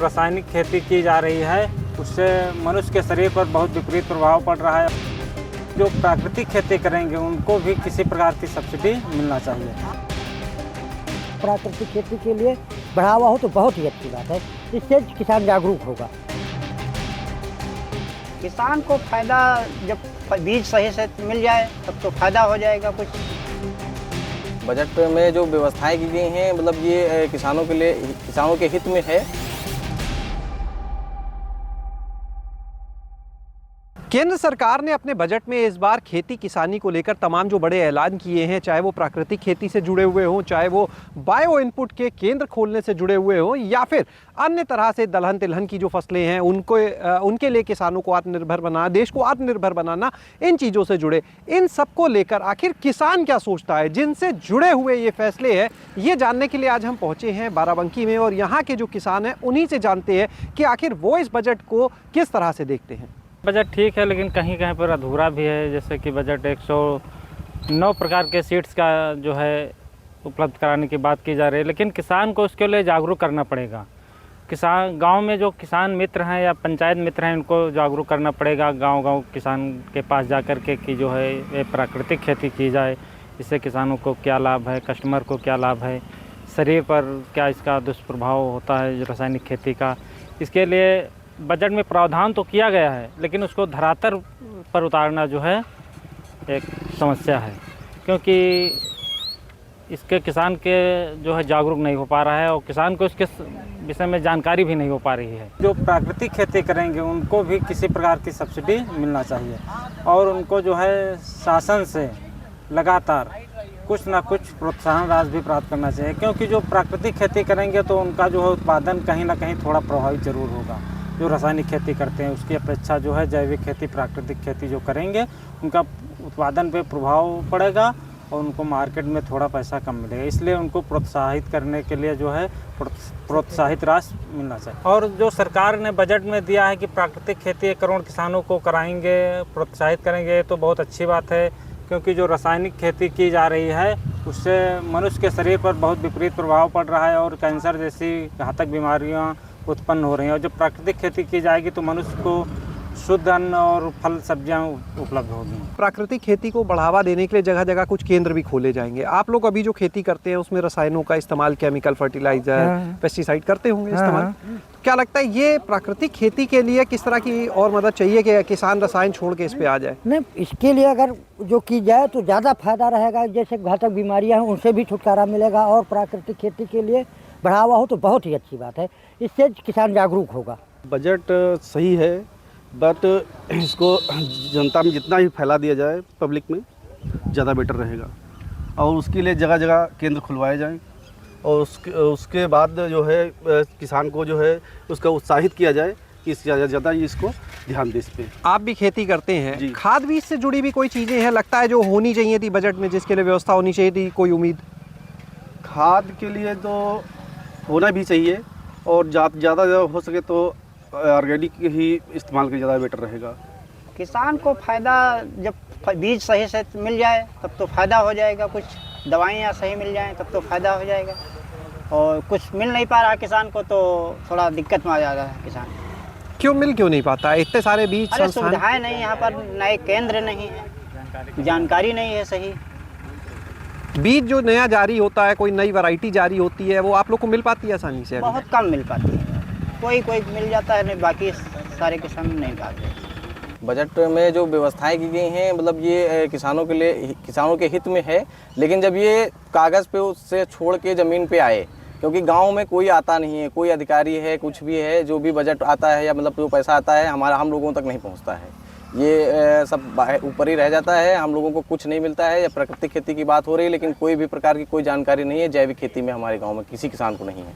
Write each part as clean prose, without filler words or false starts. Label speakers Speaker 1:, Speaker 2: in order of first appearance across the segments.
Speaker 1: रासायनिक खेती की जा रही है उससे मनुष्य के शरीर पर बहुत विपरीत प्रभाव पड़ रहा है। जो प्राकृतिक खेती करेंगे उनको भी किसी प्रकार की सब्सिडी मिलना चाहिए।
Speaker 2: प्राकृतिक खेती के लिए बढ़ावा हो तो बहुत ही अच्छी बात है, इससे किसान जागरूक होगा।
Speaker 3: किसान को फायदा जब बीज सही से मिल जाए तब तो फायदा हो जाएगा कुछ।
Speaker 4: बजट में जो व्यवस्थाएं की गई हैं मतलब ये किसानों के लिए, किसानों के हित में है।
Speaker 5: केंद्र सरकार ने अपने बजट में इस बार खेती किसानी को लेकर तमाम जो बड़े ऐलान किए हैं, चाहे वो प्राकृतिक खेती से जुड़े हुए हों, चाहे वो बायो इनपुट के केंद्र खोलने से जुड़े हुए हों, या फिर अन्य तरह से दलहन तिलहन की जो फसलें हैं उनके लिए किसानों को आत्मनिर्भर बनाना, देश को आत्मनिर्भर बनाना, इन चीज़ों से जुड़े, इन सबको लेकर आखिर किसान क्या सोचता है, जिनसे जुड़े हुए ये फैसले हैं, ये जानने के लिए आज हम पहुँचे हैं बाराबंकी में और यहाँ के जो किसान हैं उन्हीं से जानते हैं कि आखिर वो इस बजट को किस तरह से देखते हैं।
Speaker 1: बजट ठीक है लेकिन कहीं कहीं पर अधूरा भी है। जैसे कि बजट 109 प्रकार के सीड्स का जो है उपलब्ध कराने की बात की जा रही है, लेकिन किसान को उसके लिए जागरूक करना पड़ेगा। किसान गांव में जो किसान मित्र हैं या पंचायत मित्र हैं उनको जागरूक करना पड़ेगा गांव-गांव किसान के पास जा कर के कि जो है ये प्राकृतिक खेती की जाए, इससे किसानों को क्या लाभ है, कस्टमर को क्या लाभ है, शरीर पर क्या इसका दुष्प्रभाव होता है रासायनिक खेती का। इसके लिए बजट में प्रावधान तो किया गया है लेकिन उसको धरातल पर उतारना जो है एक समस्या है, क्योंकि इसके किसान के जो है जागरूक नहीं हो पा रहा है और किसान को इसके विषय में जानकारी भी नहीं हो पा रही है। जो प्राकृतिक खेती करेंगे उनको भी किसी प्रकार की सब्सिडी मिलना चाहिए और उनको जो है शासन से लगातार कुछ ना कुछ प्रोत्साहन राशि भी प्राप्त करना चाहिए, क्योंकि जो प्राकृतिक खेती करेंगे तो उनका जो है उत्पादन कहीं ना कहीं थोड़ा प्रभावित जरूर होगा। जो रासायनिक खेती करते हैं उसकी अपेक्षा जो है जैविक खेती, प्राकृतिक खेती जो करेंगे उनका उत्पादन पे प्रभाव पड़ेगा और उनको मार्केट में थोड़ा पैसा कम मिलेगा। इसलिए उनको प्रोत्साहित करने के लिए जो है प्रोत्साहित राशि मिलना चाहिए। और जो सरकार ने बजट में दिया है कि प्राकृतिक खेती 1 करोड़ किसानों को कराएंगे, प्रोत्साहित करेंगे, तो बहुत अच्छी बात है, क्योंकि जो रासायनिक खेती की जा रही है उससे मनुष्य के शरीर पर बहुत विपरीत प्रभाव पड़ रहा है और कैंसर जैसी घातक बीमारियाँ उत्पन्न हो रही हैं। और जब प्राकृतिक खेती की जाएगी तो मनुष्य को शुद्ध अन्न और फल सब्जियां उपलब्ध होगी।
Speaker 5: प्राकृतिक खेती को बढ़ावा देने के लिए जगह जगह कुछ केंद्र भी खोले जाएंगे। आप लोग अभी जो खेती करते हैं उसमें रसायनों का इस्तेमाल, केमिकल फर्टिलाइजर, पेस्टिसाइड करते होंगे इस्तेमाल। क्या लगता है ये प्राकृतिक खेती के लिए किस तरह की और मदद चाहिए कि किसान रसायन छोड़ के इस पे आ जाए?
Speaker 2: नहीं, इसके लिए अगर जो की जाए तो ज़्यादा फायदा रहेगा। जैसे घातक बीमारियाँ हैं उनसे भी छुटकारा मिलेगा और प्राकृतिक खेती के लिए बढ़ावा हो तो बहुत ही अच्छी बात है, इससे किसान जागरूक होगा।
Speaker 6: बजट सही है बट इसको जनता में जितना ही फैला दिया जाए पब्लिक में ज़्यादा बेटर रहेगा और उसके लिए जगह जगह केंद्र खुलवाए जाएं और उसके बाद जो है किसान को जो है उसका उत्साहित किया जाए कि ज़्यादा इसको ध्यान दे इस पर।
Speaker 5: आप भी खेती करते हैं, खाद बीज से जुड़ी भी कोई चीज़ें हैं लगता है जो होनी चाहिए थी बजट में, जिसके लिए व्यवस्था होनी चाहिए थी, कोई उम्मीद?
Speaker 6: खाद के लिए तो होना भी चाहिए और ज़्यादा हो सके तो ऑर्गेनिक ही इस्तेमाल के ज़्यादा बेटर रहेगा।
Speaker 3: किसान को फायदा जब बीज सही से मिल जाए तब तो फायदा हो जाएगा कुछ, दवाइयाँ सही मिल जाएं तब तो फायदा हो जाएगा और कुछ मिल नहीं पा रहा किसान को तो थोड़ा दिक्कत में आ जा रहा है किसान।
Speaker 5: क्यों नहीं पाता है? इतने सारे बीज,
Speaker 3: अरे सुविधाएं नहीं, यहाँ पर नए केंद्र नहीं है, जानकारी नहीं है सही।
Speaker 5: बीज जो नया जारी होता है, कोई नई वैरायटी जारी होती है, वो आप लोग को मिल पाती है आसानी से?
Speaker 3: बहुत कम मिल पाती है, कोई मिल जाता है, नहीं बाकी सारे किसान नहीं पाते।
Speaker 4: बजट में जो व्यवस्थाएं की गई हैं मतलब ये किसानों के लिए, किसानों के हित में है, लेकिन जब ये कागज़ पे उससे छोड़ के ज़मीन पे आए, क्योंकि गांव में कोई आता नहीं है, कोई अधिकारी है, कुछ भी है, जो भी बजट आता है या मतलब जो पैसा आता है हम लोगों तक नहीं पहुंचता है। ये सब ऊपर ही रह जाता है, हम लोगों को कुछ नहीं मिलता है। या प्राकृतिक खेती की बात हो रही है लेकिन कोई भी प्रकार की कोई जानकारी नहीं है। जैविक खेती में हमारे गाँव में किसी किसान को नहीं है।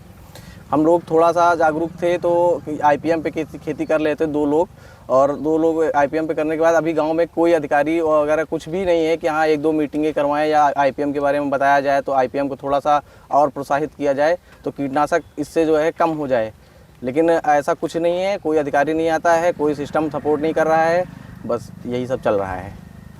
Speaker 4: हम लोग थोड़ा सा जागरूक थे तो IPM पे खेती कर लेते 2 लोग, और 2 लोग IPM पे करने के बाद अभी गांव में कोई अधिकारी वगैरह कुछ भी नहीं है कि हाँ 1-2 मीटिंगें करवाएं या IPM के बारे में बताया जाए तो IPM को थोड़ा सा और प्रोत्साहित किया जाए तो कीटनाशक इससे जो है कम हो जाए। लेकिन ऐसा कुछ नहीं है, कोई अधिकारी नहीं आता है, कोई सिस्टम सपोर्ट नहीं कर रहा है, बस यही सब चल रहा है।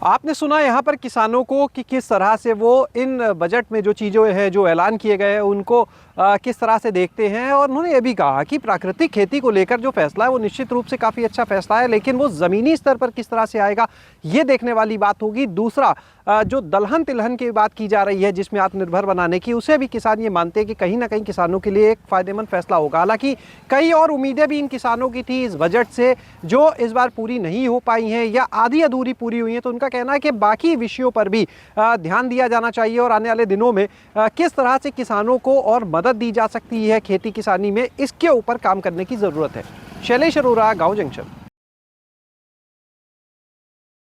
Speaker 5: आपने सुना यहाँ पर किसानों को कि किस तरह से वो इन बजट में जो चीज़ें हैं, जो ऐलान किए गए हैं, उनको किस तरह से देखते हैं। और उन्होंने ये भी कहा कि प्राकृतिक खेती को लेकर जो फैसला है वो निश्चित रूप से काफ़ी अच्छा फैसला है, लेकिन वो ज़मीनी स्तर पर किस तरह से आएगा ये देखने वाली बात होगी। दूसरा, जो दलहन तिलहन की बात की जा रही है जिसमें आत्मनिर्भर बनाने की, उसे भी किसान ये मानते हैं कि कहीं ना कहीं किसानों के लिए एक फ़ायदेमंद फैसला होगा। हालांकि कई और उम्मीदें भी इन किसानों की थी इस बजट से, जो इस बार पूरी नहीं हो पाई हैं या आधी अधूरी पूरी हुई हैं। तो उनका कहना है कि बाकी विषयों पर भी ध्यान दिया जाना चाहिए और आने वाले दिनों में किस तरह से किसानों को और मदद दी जा सकती है खेती किसानी में, इसके ऊपर काम करने की ज़रूरत है। शैलेश अरोरा, गाँव जंक्शन।